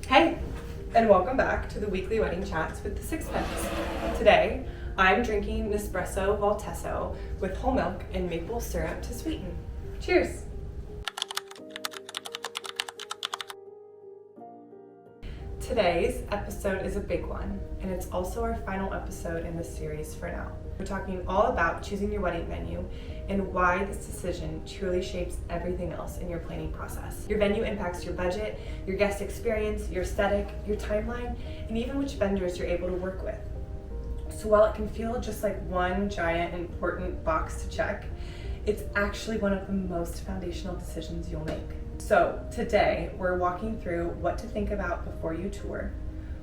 Hey, and welcome back to the weekly wedding chats with the Sixpence. Today, I'm drinking Nespresso Valtesso with whole milk and maple syrup to sweeten. Cheers! Today's episode is a big one, and it's also our final episode in this series for now. We're talking all about choosing your wedding venue and why this decision truly shapes everything else in your planning process. Your venue impacts your budget, your guest experience, your aesthetic, your timeline, and even which vendors you're able to work with. So while it can feel just like one giant important box to check, it's actually one of the most foundational decisions you'll make. So today we're walking through what to think about before you tour,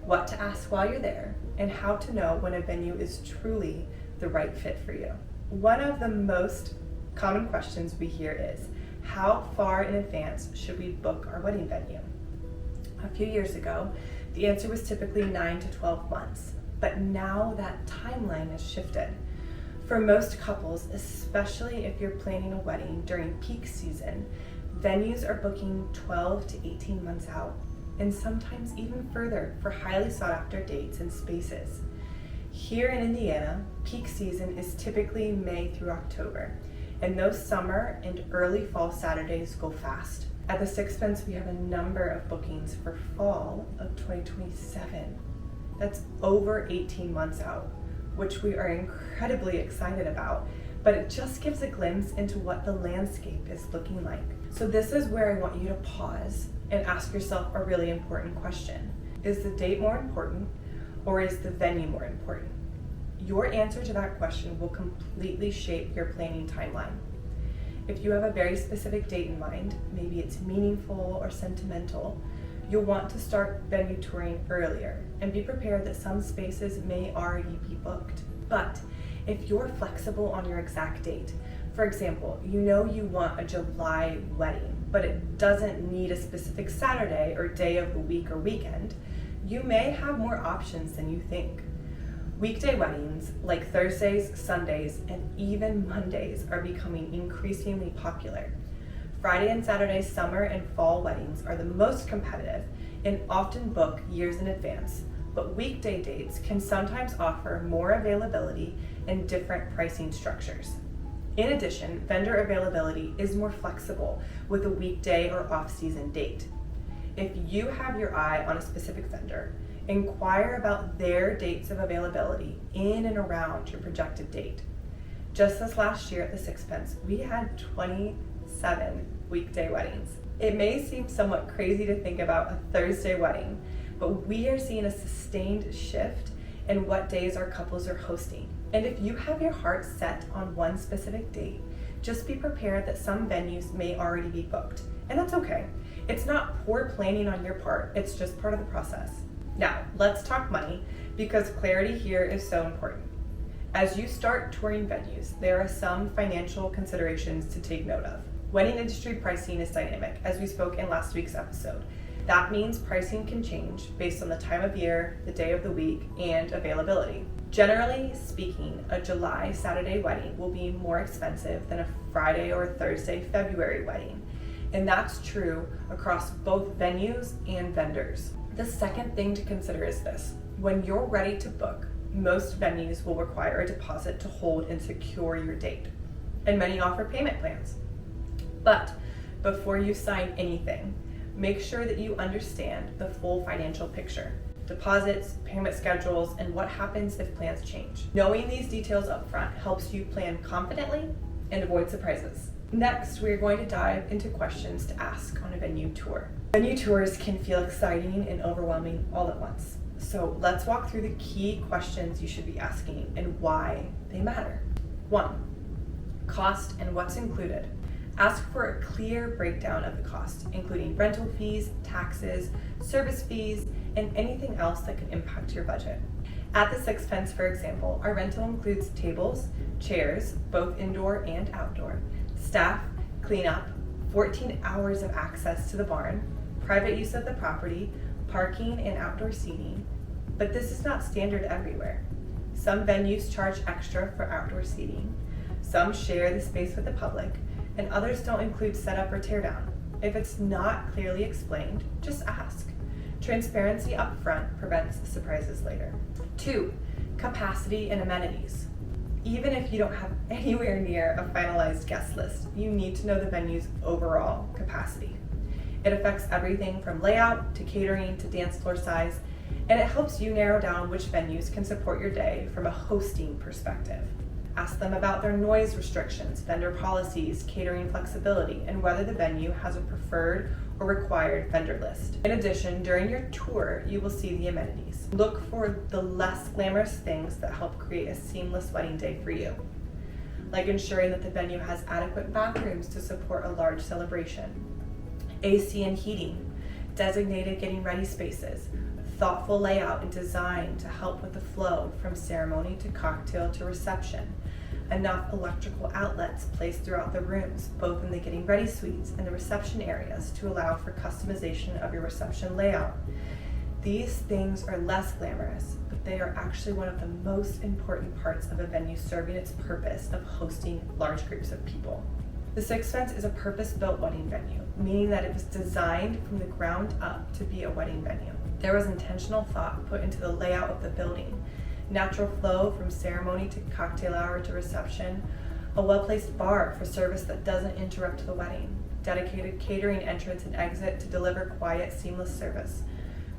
what to ask while you're there, and how to know when a venue is truly the right fit for you. One of the most common questions we hear is, how far in advance should we book our wedding venue? A few years ago, the answer was typically 9 to 12 months, but now that timeline has shifted. For most couples, especially if you're planning a wedding during peak season, venues are booking 12 to 18 months out, and sometimes even further for highly sought after dates and spaces. Here in Indiana, peak season is typically May through October, and those summer and early fall Saturdays go fast. At the Sixpence, we have a number of bookings for fall of 2027. That's over 18 months out, which we are incredibly excited about, but it just gives a glimpse into what the landscape is looking like. So this is where I want you to pause and ask yourself a really important question. Is the date more important, or is the venue more important? Your answer to that question will completely shape your planning timeline. If you have a very specific date in mind, maybe it's meaningful or sentimental, you'll want to start venue touring earlier and be prepared that some spaces may already be booked. But if you're flexible on your exact date, for example, you know you want a July wedding, but it doesn't need a specific Saturday or day of the week or weekend, you may have more options than you think. Weekday weddings, like Thursdays, Sundays, and even Mondays, are becoming increasingly popular. Friday and Saturday summer and fall weddings are the most competitive and often book years in advance, but weekday dates can sometimes offer more availability and different pricing structures. In addition, vendor availability is more flexible with a weekday or off-season date. If you have your eye on a specific vendor, inquire about their dates of availability in and around your projected date. Just this last year at the Sixpence, we had 27 weekday weddings. It may seem somewhat crazy to think about a Thursday wedding, but we are seeing a sustained shift in what days our couples are hosting. And if you have your heart set on one specific date, just be prepared that some venues may already be booked. And that's okay. It's not poor planning on your part, it's just part of the process. Now, let's talk money, because clarity here is so important. As you start touring venues, there are some financial considerations to take note of. Wedding industry pricing is dynamic, as we spoke in last week's episode. That means pricing can change based on the time of year, the day of the week, and availability. Generally speaking, a July Saturday wedding will be more expensive than a Friday or Thursday February wedding, and that's true across both venues and vendors. The second thing to consider is this: when you're ready to book, most venues will require a deposit to hold and secure your date, and many offer payment plans. But before you sign anything, make sure that you understand the full financial picture: deposits, payment schedules, and what happens if plans change. Knowing these details up front helps you plan confidently and avoid surprises. Next, we're going to dive into questions to ask on a venue tour. Venue tours can feel exciting and overwhelming all at once. So let's walk through the key questions you should be asking and why they matter. 1. Cost and what's included. Ask for a clear breakdown of the cost, including rental fees, taxes, service fees, and anything else that can impact your budget. At the Sixpence, for example, our rental includes tables, chairs, both indoor and outdoor, staff, cleanup, 14 hours of access to the barn, private use of the property, parking and outdoor seating. But this is not standard everywhere. Some venues charge extra for outdoor seating, some share the space with the public, and others don't include setup or teardown. If it's not clearly explained, just ask. Transparency up front prevents the surprises later. 2, capacity and amenities. Even if you don't have anywhere near a finalized guest list, you need to know the venue's overall capacity. It affects everything from layout to catering to dance floor size, and it helps you narrow down which venues can support your day from a hosting perspective. Ask them about their noise restrictions, vendor policies, catering flexibility, and whether the venue has a preferred or required vendor list. In addition, during your tour, you will see the amenities. Look for the less glamorous things that help create a seamless wedding day for you, like ensuring that the venue has adequate bathrooms to support a large celebration, AC and heating, designated getting ready spaces, thoughtful layout and design to help with the flow from ceremony to cocktail to reception, enough electrical outlets placed throughout the rooms, both in the getting ready suites and the reception areas, to allow for customization of your reception layout. These things are less glamorous, but they are actually one of the most important parts of a venue serving its purpose of hosting large groups of people. The Sixth Sense is a purpose-built wedding venue, meaning that it was designed from the ground up to be a wedding venue. There was intentional thought put into the layout of the building, natural flow from ceremony to cocktail hour to reception, a well-placed bar for service that doesn't interrupt the wedding, dedicated catering entrance and exit to deliver quiet, seamless service.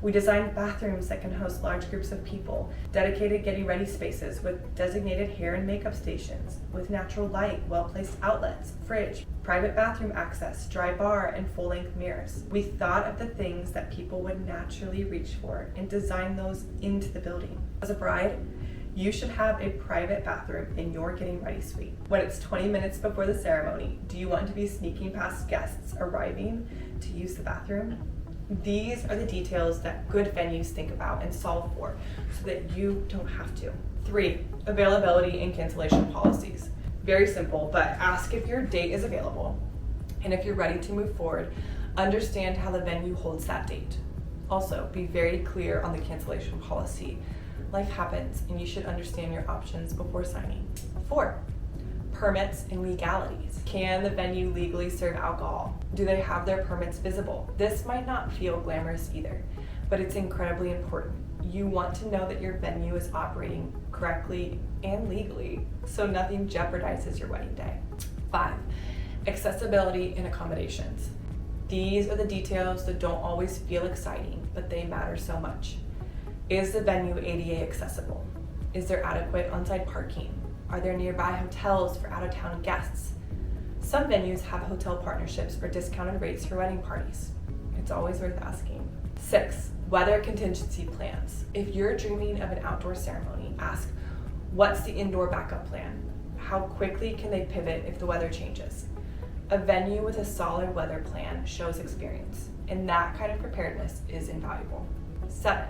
We designed bathrooms that can host large groups of people, dedicated getting ready spaces with designated hair and makeup stations, with natural light, well-placed outlets, fridge, private bathroom access, dry bar, and full-length mirrors. We thought of the things that people would naturally reach for and designed those into the building. As a bride, you should have a private bathroom in your getting ready suite. When it's 20 minutes before the ceremony, do you want to be sneaking past guests arriving to use the bathroom? These are the details that good venues think about and solve for so that you don't have to. 3, availability and cancellation policies. Very simple, but ask if your date is available, and if you're ready to move forward, understand how the venue holds that date. Also, be very clear on the cancellation policy. Life happens, and you should understand your options before signing. 4, permits and legalities. Can the venue legally serve alcohol? Do they have their permits visible? This might not feel glamorous either, but it's incredibly important. You want to know that your venue is operating correctly and legally, so nothing jeopardizes your wedding day. 5, accessibility and accommodations. These are the details that don't always feel exciting, but they matter so much. Is the venue ADA accessible? Is there adequate on-site parking? Are there nearby hotels for out-of-town guests? Some venues have hotel partnerships or discounted rates for wedding parties. It's always worth asking. 6, weather contingency plans. If you're dreaming of an outdoor ceremony, ask, what's the indoor backup plan? How quickly can they pivot if the weather changes? A venue with a solid weather plan shows experience, and that kind of preparedness is invaluable. 7,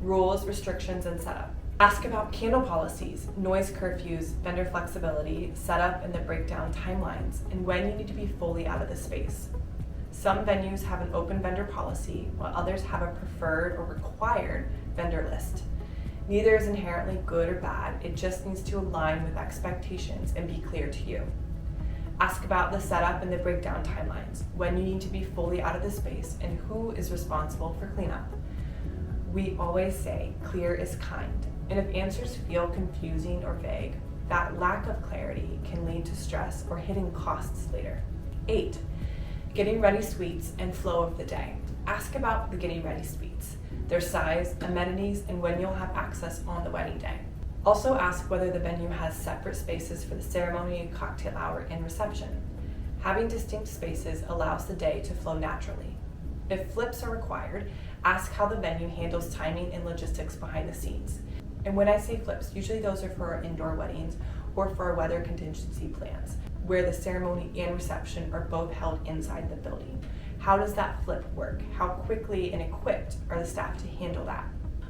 rules, restrictions, and setup. Ask about candle policies, noise curfews, vendor flexibility, setup and the breakdown timelines, and when you need to be fully out of the space. Some venues have an open vendor policy, while others have a preferred or required vendor list. Neither is inherently good or bad, it just needs to align with expectations and be clear to you. Ask about the setup and the breakdown timelines, when you need to be fully out of the space, and who is responsible for cleanup. We always say, clear is kind. And if answers feel confusing or vague, that lack of clarity can lead to stress or hidden costs later. 8, getting ready suites and flow of the day. Ask about the getting ready suites, their size, amenities, and when you'll have access on the wedding day. Also ask whether the venue has separate spaces for the ceremony, cocktail hour, and reception. Having distinct spaces allows the day to flow naturally. If flips are required, ask how the venue handles timing and logistics behind the scenes. And when I say flips, usually those are for our indoor weddings or for our weather contingency plans, where the ceremony and reception are both held inside the building. How does that flip work? How quickly and equipped are the staff to handle that?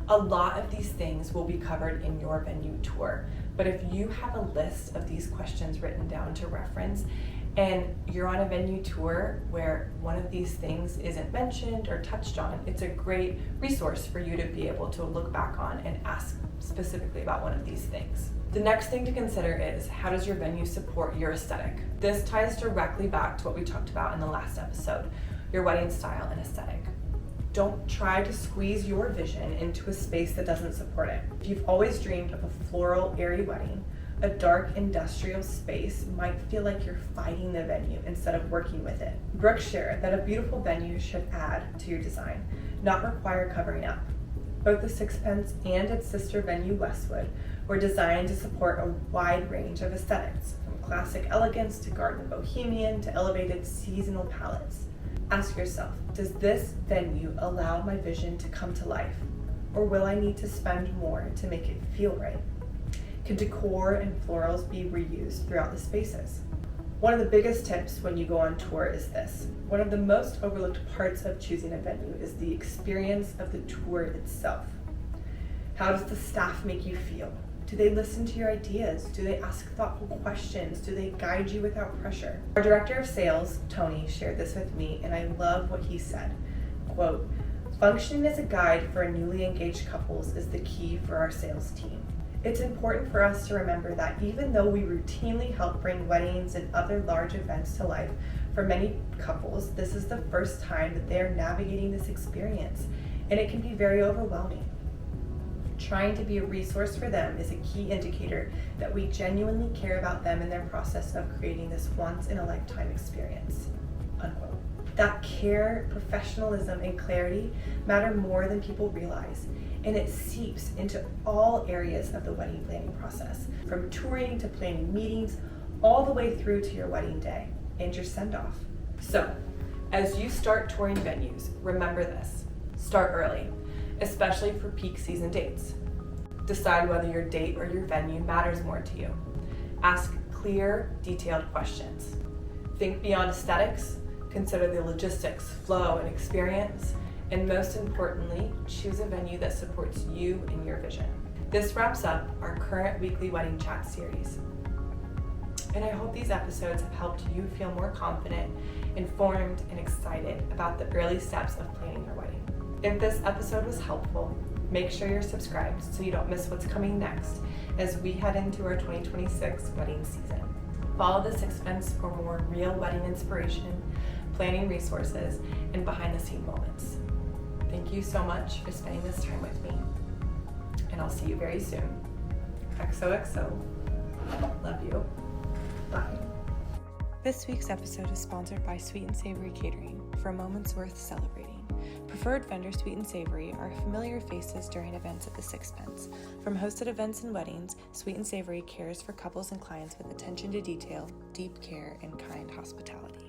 A lot of these things will be covered in your venue tour, but if you have a list of these questions written down to reference, and you're on a venue tour where one of these things isn't mentioned or touched on, it's a great resource for you to be able to look back on and ask specifically about one of these things. The next thing to consider is, how does your venue support your aesthetic? This ties directly back to what we talked about in the last episode, your wedding style and aesthetic. Don't try to squeeze your vision into a space that doesn't support it. If you've always dreamed of a floral, airy wedding, a dark industrial space might feel like you're fighting the venue instead of working with it. Brooke shared that a beautiful venue should add to your design, not require covering up. Both the Sixpence and its sister venue, Westwood, were designed to support a wide range of aesthetics, from classic elegance to garden bohemian to elevated seasonal palettes. Ask yourself, does this venue allow my vision to come to life? Or will I need to spend more to make it feel right? Can decor and florals be reused throughout the spaces? One of the biggest tips when you go on tour is this. One of the most overlooked parts of choosing a venue is the experience of the tour itself. How does the staff make you feel? Do they listen to your ideas? Do they ask thoughtful questions? Do they guide you without pressure? Our director of sales, Tony, shared this with me, and I love what he said. Quote, "Functioning as a guide for newly engaged couples is the key for our sales team. It's important for us to remember that even though we routinely help bring weddings and other large events to life, for many couples, this is the first time that they are navigating this experience, and it can be very overwhelming. Trying to be a resource for them is a key indicator that we genuinely care about them in their process of creating this once-in-a-lifetime experience." Unquote. That care, professionalism, and clarity matter more than people realize, and it seeps into all areas of the wedding planning process, from touring to planning meetings, all the way through to your wedding day and your send-off. So, as you start touring venues, remember this. Start early, especially for peak season dates. Decide whether your date or your venue matters more to you. Ask clear, detailed questions. Think beyond aesthetics, consider the logistics, flow, and experience, and most importantly, choose a venue that supports you and your vision. This wraps up our current weekly wedding chat series. And I hope these episodes have helped you feel more confident, informed, and excited about the early steps of planning your wedding. If this episode was helpful, make sure you're subscribed so you don't miss what's coming next as we head into our 2026 wedding season. Follow the Sixpence for more real wedding inspiration, planning resources, and behind-the-scenes moments. Thank you so much for spending this time with me, and I'll see you very soon. XOXO. Love you. Bye. This week's episode is sponsored by Sweet and Savory Catering for moments worth celebrating. Preferred vendor Sweet and Savory are familiar faces during events at the Sixpence. From hosted events and weddings, Sweet and Savory cares for couples and clients with attention to detail, deep care, and kind hospitality.